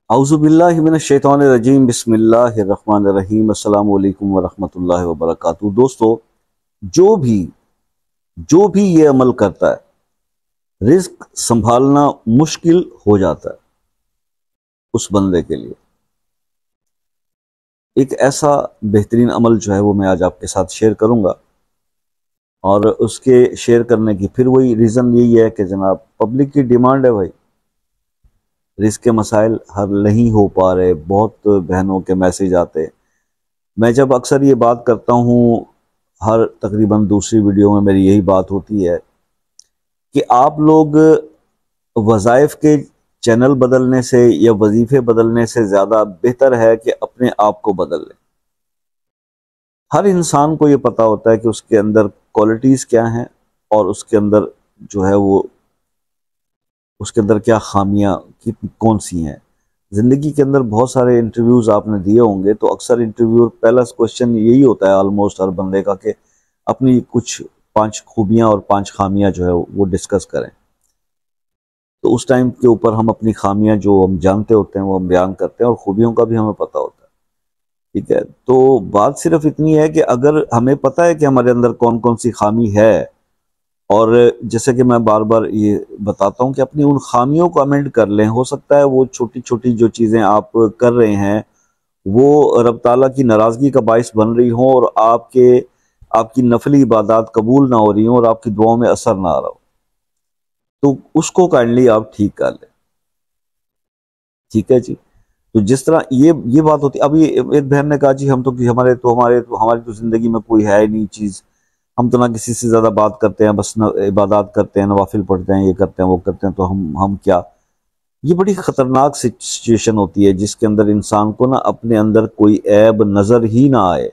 اعوذ باللہ من الشیطان الرجیم، بسم اللہ الرحمن الرحیم، السلام علیکم ورحمۃ اللہ وبرکاتہ۔ دوستو، جو بھی یہ عمل کرتا ہے، رزق سنبھالنا مشکل ہو جاتا ہے اس بندے کے لیے۔ ایک ایسا بہترین عمل جو ہے وہ میں آج آپ کے ساتھ شیئر کروں گا، اور اس کے شیئر کرنے کی پھر وہی ریزن یہی ہے کہ جناب پبلک کی ڈیمانڈ ہے بھائی، رزق کے مسائل حل نہیں ہو پا رہے، بہت بہنوں کے میسیج آتے۔ میں جب اکثر یہ بات کرتا ہوں، ہر تقریباً دوسری ویڈیو میں میری یہی بات ہوتی ہے کہ آپ لوگ وظائف کے چینل بدلنے سے یا وظیفے بدلنے سے زیادہ بہتر ہے کہ اپنے آپ کو بدل لیں۔ ہر انسان کو یہ پتہ ہوتا ہے کہ اس کے اندر کوالٹیز کیا ہیں اور اس کے اندر جو ہے وہ اس کے اندر کیا خامیاں کون سی ہیں۔ زندگی کے اندر بہت سارے انٹرویوز آپ نے دیے ہوں گے، تو اکثر انٹرویو پہلا کوسچن یہی ہوتا ہے آلموسٹ ہر بندے کا کہ اپنی کچھ 5 خوبیاں اور 5 خامیاں جو ہے وہ ڈسکس کریں۔ تو اس ٹائم کے اوپر ہم اپنی خامیاں جو ہم جانتے ہوتے ہیں وہ ہم بیان کرتے ہیں، اور خوبیوں کا بھی ہمیں پتہ ہوتا ہے، ٹھیک ہے۔ تو بات صرف اتنی ہے کہ اگر ہمیں پتہ ہے کہ ہمارے اندر کون کون سی خامی ہے، اور جیسے کہ میں بار بار یہ بتاتا ہوں کہ اپنی ان خامیوں کو امینڈ کر لیں۔ ہو سکتا ہے وہ چھوٹی چھوٹی جو چیزیں آپ کر رہے ہیں وہ رب تعالیٰ کی ناراضگی کا باعث بن رہی ہوں، اور آپ کی نفلی عبادات قبول نہ ہو رہی ہوں، اور آپ کی دعاؤں میں اثر نہ آ رہا ہو، تو اس کو کائنڈلی آپ ٹھیک کر لیں، ٹھیک ہے جی۔ تو جس طرح یہ بات ہوتی ہے، اب یہ ایک بہن نے کہا جی ہماری تو زندگی میں کوئی ہے ہی نہیں چیز، ہم تو نہ کسی سے زیادہ بات کرتے ہیں، بس عبادات کرتے ہیں، نوافل پڑھتے ہیں، یہ کرتے ہیں وہ کرتے ہیں، تو ہم کیا۔ یہ بڑی خطرناک سچویشن ہوتی ہے جس کے اندر انسان کو نا اپنے اندر کوئی عیب نظر ہی نہ آئے،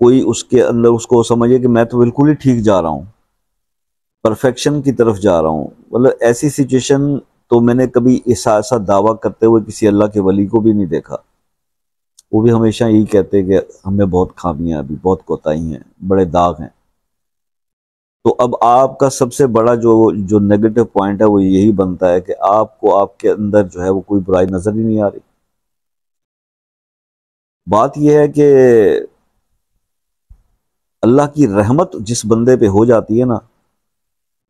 کوئی اس کے اندر اس کو سمجھے کہ میں تو بالکل ہی ٹھیک جا رہا ہوں، پرفیکشن کی طرف جا رہا ہوں۔ مطلب ایسی سچویشن تو میں نے کبھی ایسا دعویٰ کرتے ہوئے کسی اللہ کے ولی کو بھی نہیں دیکھا۔ وہ بھی ہمیشہ یہی کہتے کہ ہمیں بہت خامیاں، ابھی بہت کوتاہی ہیں، بڑے داغ ہیں۔ تو اب آپ کا سب سے بڑا جو نیگیٹو پوائنٹ ہے وہ یہی بنتا ہے کہ آپ کو آپ کے اندر جو ہے وہ کوئی برائی نظر ہی نہیں آ رہی۔ بات یہ ہے کہ اللہ کی رحمت جس بندے پہ ہو جاتی ہے نا،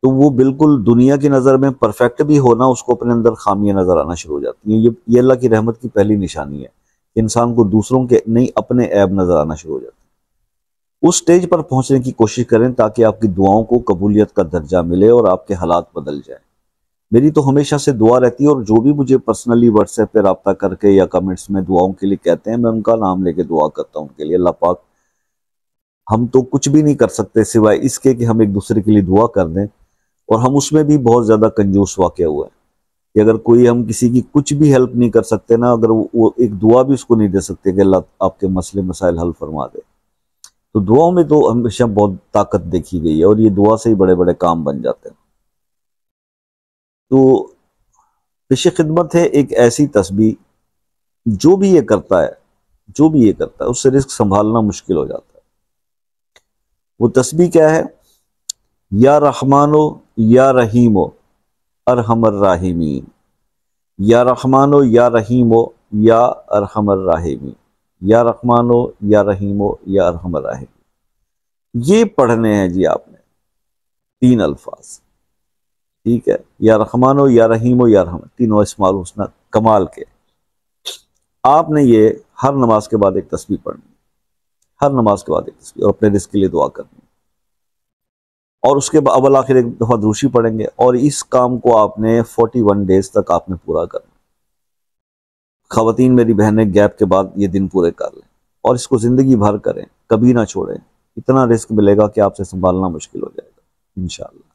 تو وہ بالکل دنیا کی نظر میں پرفیکٹ بھی ہونا، اس کو اپنے اندر خامیاں نظر آنا شروع ہو جاتی ہیں۔ یہ اللہ کی رحمت کی پہلی نشانی ہے، انسان کو دوسروں کے نہیں اپنے عیب نظر آنا شروع ہو جاتے ہیں۔ اس سٹیج پر پہنچنے کی کوشش کریں تاکہ آپ کی دعاؤں کو قبولیت کا درجہ ملے اور آپ کے حالات بدل جائیں۔ میری تو ہمیشہ سے دعا رہتی ہے، اور جو بھی مجھے پرسنلی واٹس ایپ پہ رابطہ کر کے یا کمنٹس میں دعاؤں کے لیے کہتے ہیں، میں ان کا نام لے کے دعا کرتا ہوں ان کے لیے۔ اللہ پاک، ہم تو کچھ بھی نہیں کر سکتے سوائے اس کے کہ ہم ایک دوسرے کے لیے دعا کر دیں، اور ہم اس میں بھی بہت زیادہ کنجوس واقع ہوئے ہیں کہ اگر کوئی ہم کسی کی کچھ بھی ہیلپ نہیں کر سکتے نا، اگر وہ ایک دعا بھی اس کو نہیں دے سکتے کہ اللہ آپ کے مسئلے مسائل حل فرما دے، تو دعاؤں میں تو ہمیشہ بہت طاقت دیکھی گئی ہے، اور یہ دعا سے ہی بڑے بڑے کام بن جاتے ہیں۔ تو پیش خدمت ہے ایک ایسی تسبیح، جو بھی یہ کرتا ہے اس سے رزق سنبھالنا مشکل ہو جاتا ہے۔ وہ تسبیح کیا ہے؟ یا رحمانو یا رحیمو ارحم الراحمین، یا رحمانو یا رحیمو یا ارحم الراحمین، یا رحمانو یا رحیمو یا ارحم الراحمین۔ یہ پڑھنے ہیں جی آپ نے 3 الفاظ، ٹھیک ہے۔ یا رحمانو یا رحیمو یا رحم، تینوں اسماء الحسنی کمال کے۔ آپ نے یہ ہر نماز کے بعد ایک تسبیح پڑھنی، ہر نماز کے بعد ایک تسبیح، اور اپنے رزق کے لیے دعا کرنی، اور اس کے بعد اول آخر ایک دفعہ دروشی پڑھیں گے، اور اس کام کو آپ نے 41 ڈیز تک آپ نے پورا کرنا۔ خواتین میری بہنیں گیپ کے بعد یہ دن پورے کر لیں، اور اس کو زندگی بھر کریں، کبھی نہ چھوڑیں۔ اتنا رزق ملے گا کہ آپ سے سنبھالنا مشکل ہو جائے گا انشاءاللہ۔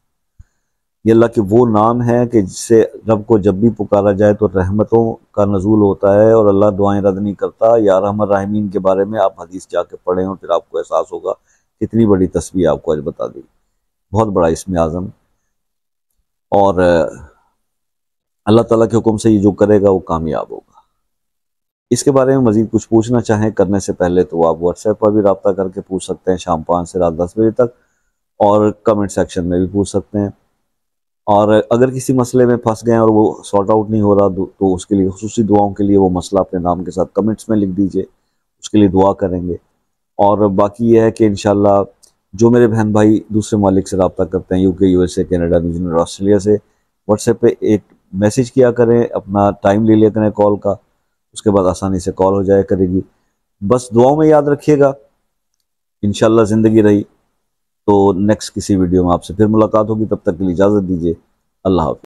یہ اللہ کے وہ نام ہیں کہ جس سے رب کو جب بھی پکارا جائے تو رحمتوں کا نزول ہوتا ہے، اور اللہ دعائیں رد نہیں کرتا۔ یا ارحم الراحمین کے بارے میں آپ حدیث جا کے پڑھیں، اور پھر آپ کو احساس ہوگا کتنی بڑی تسبیح آپ کو آج بتا دی، بہت بڑا اسم اعظم۔ اور اللہ تعالیٰ کے حکم سے یہ جو کرے گا وہ کامیاب ہوگا۔ اس کے بارے میں مزید کچھ پوچھنا چاہیں کرنے سے پہلے تو آپ واٹس ایپ پر بھی رابطہ کر کے پوچھ سکتے ہیں، شام 5 سے رات 10 بجے تک، اور کمنٹ سیکشن میں بھی پوچھ سکتے ہیں۔ اور اگر کسی مسئلے میں پھنس گئے اور وہ سارٹ آؤٹ نہیں ہو رہا تو اس کے لیے خصوصی دعاؤں کے لیے وہ مسئلہ اپنے نام کے ساتھ کمنٹس میں لکھ دیجئے، اس کے لیے دعا کریں گے۔ اور باقی یہ ہے کہ انشاءاللہ جو میرے بہن بھائی دوسرے ممالک سے رابطہ کرتے ہیں، یو کے، U S A, Canada, New Zealand اور آسٹریلیا سے، واٹس ایپ پہ ایک میسیج کیا کریں، اپنا ٹائم لے لیا کریں کال کا، اس کے بعد آسانی سے کال ہو جائے کرے گی۔ بس دعاؤں میں یاد رکھیے گا، انشاءاللہ زندگی رہی تو نیکسٹ کسی ویڈیو میں آپ سے پھر ملاقات ہوگی، تب تک کے لیے اجازت دیجیے، اللہ حافظ۔